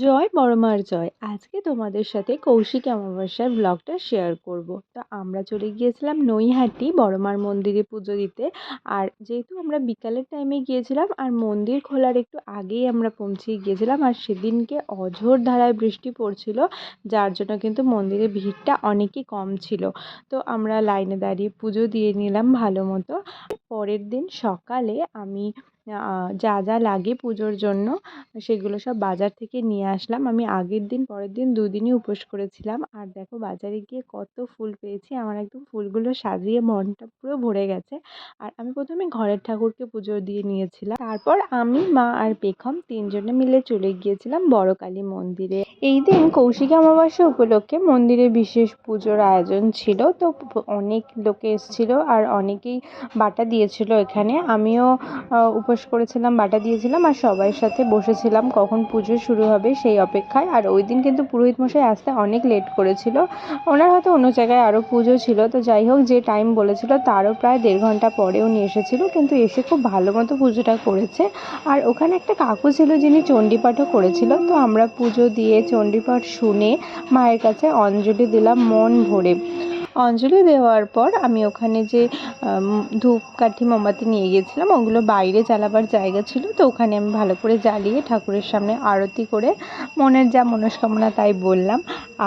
জয় বড়মার জয়। আজকে তোমাদের সাথে কৌশিক অমাবস্যার ব্লগটা শেয়ার করব। তো আমরা চলে গিয়েছিলাম নৈহাটি বড়মার মন্দিরে পুজো দিতে। আর যেহেতু আমরা বিকালের টাইমে গিয়েছিলাম আর মন্দির খোলার একটু আগেই আমরা পৌঁছে গিয়েছিলাম, আর সেদিনকে অঝোর ধারায় বৃষ্টি পড়ছিল, যার জন্য কিন্তু মন্দিরের ভিড়টা অনেকই কম ছিল। তো আমরা লাইনে দাঁড়িয়ে পুজো দিয়ে নিলাম ভালো মতো। পরের দিন সকালে আমি যা যা লাগে পুজোর জন্য সেগুলো সব বাজার থেকে নিয়ে আসলাম। আমি আগের দিন পরের দিন দুদিনই উপোস করেছিলাম। আর দেখো বাজারে গিয়ে কত ফুল পেয়েছি, আমার একদম ফুলগুলো সাজিয়ে মনটা পুরো ভরে গেছে। আর আমি প্রথমে ঘরের ঠাকুরকে পুজো দিয়ে নিয়েছিলাম, তারপর আমি, মা আর পেখম তিনজনে মিলে চলে গিয়েছিলাম বড় কালী মন্দিরে। এই দিন কৌশিক অমাবস্যা উপলক্ষে মন্দিরে বিশেষ পুজোর আয়োজন ছিল। তো অনেক লোকে এসেছিল আর অনেকেই বাটা দিয়েছিল। এখানে আমিও উপোস করেছিলাম, বাটা দিয়েছিলাম আর সবার সাথে বসেছিলাম কখন পুজো শুরু হবে সেই অপেক্ষায়। আর ওই দিন কিন্তু পুরোহিত মশাই আসতে অনেক লেট করেছিল, ওনার হয়তো অন্য জায়গায় আরও পুজো ছিল। তো যাই হোক, যে টাইম বলেছিল তারও প্রায় 1.5 ঘন্টা পরে উনি এসেছিল, কিন্তু এসে খুব ভালো মতো পুজোটা করেছে। আর ওখানে একটা কাকু ছিল যিনি চণ্ডীপাঠও করেছিল। তো আমরা পুজো দিয়ে চণ্ডীপাঠ শুনে মায়ের কাছে অঞ্জলি দিলাম মন ভরে। অঞ্জলি দেওয়ার পর আমি ওখানে যে ধূপকাঠি মোমবাতি নিয়ে গিয়েছিলাম, ওগুলো বাইরে জ্বালাবার জায়গা ছিল, তো ওখানে আমি ভালো করে জ্বালিয়ে ঠাকুরের সামনে আরতি করে মনের যা মনস্কামনা তাই বললাম।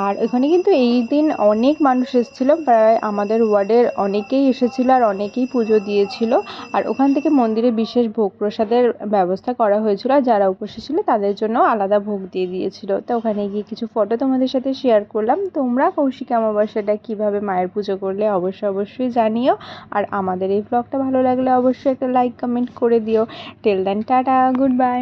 আর ওখানে কিন্তু এই দিন অনেক মানুষ এসেছিলো, প্রায় আমাদের ওয়ার্ডের অনেকেই এসেছিলো আর অনেকেই পুজো দিয়েছিল। আর ওখান থেকে মন্দিরে বিশেষ ভোগ প্রসাদের ব্যবস্থা করা হয়েছিল, আর যারা উপস্থিত ছিল তাদের জন্য আলাদা ভোগ দিয়ে দিয়েছিল। তো ওখানে গিয়ে কিছু ফটো তোমাদের সাথে শেয়ার করলাম। তোমরা কৌশিক অমাবস্যাটা কীভাবে মায়ের পুজো করলে অবশ্যই জানিও। আর আমাদের এই ব্লগটা ভালো লাগলে অবশ্যই একটা লাইক কমেন্ট করে দিও। Till then tata, good by.